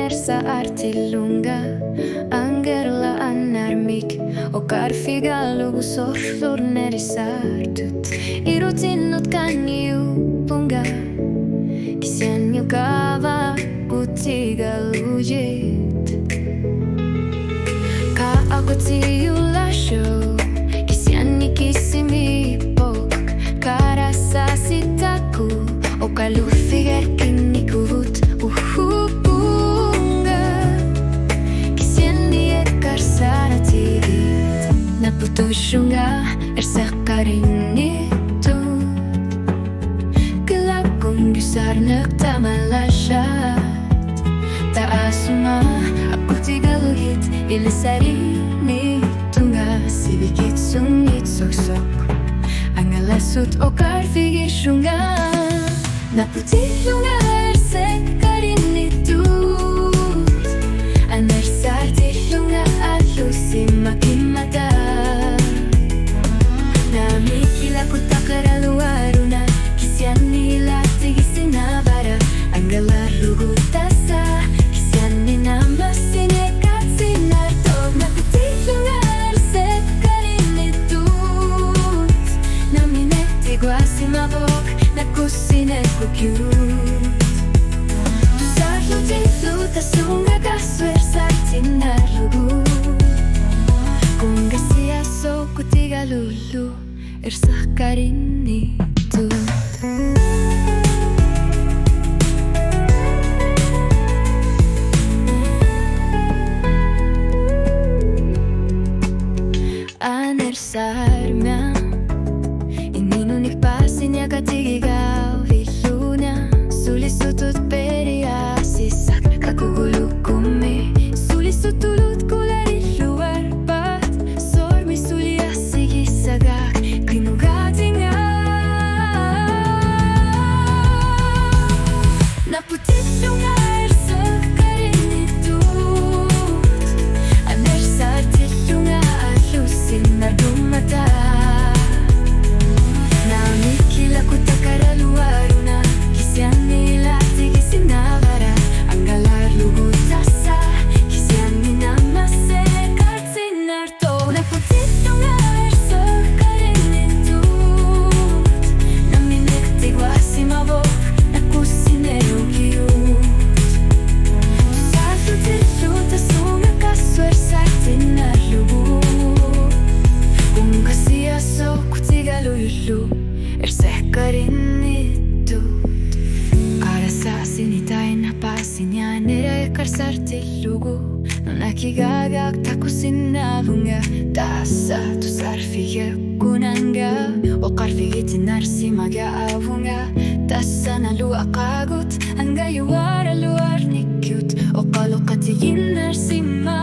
nersa artillunga angerla annarmik och arfigalugu sorlor nerisartut irutinnut kanniupunga kisian yukava utigalujit ka akutiulasho kisian ikisimipok karasasitaku okalufiger kinnikut uhupunga kisiani ekarsaratigit naputushunga ersakarinnitu kelakung gusarnak tamalashat taasuma aku tigaluhit ilisarinnitunga sivikit sungit soksok angalasut okarfigishunga naputilunga ersekarinitut anersartilunga alusimakimata namikilakutakaraaluaruna kisianiilatigisinavara angalarugutasa kisianinamasinegatsinartog naputilunga ersekarinitut naminetiguasimavok nakusinekukyut tusarlutiluta sungakasversaitinalugu kungasiasokutigalulu ersakarinitut anersarmia ininunipasin yakatigigaw ilunya sulisutut periasisak kakugulukumi sulisutulut kulariluarpat sormi suliasigisagak kinugatinga naputilunga ersakarinitut anersartilunga alusinargumata namikilakutakaraaluaruna kisianiilatigisinavara angalarlugutasa kisianinamasekartsinarto naputilunga ersakarinitut naminetiguasimavok nakusinerugiut tusarlutiluta sungakasversaitinalugu kungasiasokutigalulu ersekarinitut karasasinitain-napasinyanirea ekarsartilugu nonakigagak takusinavunga tasa tusarfigekunanga oqarfigitinarsimaga avunga tasanalu aqagut angayuaraluarnikyut oqaloqatiginnarsima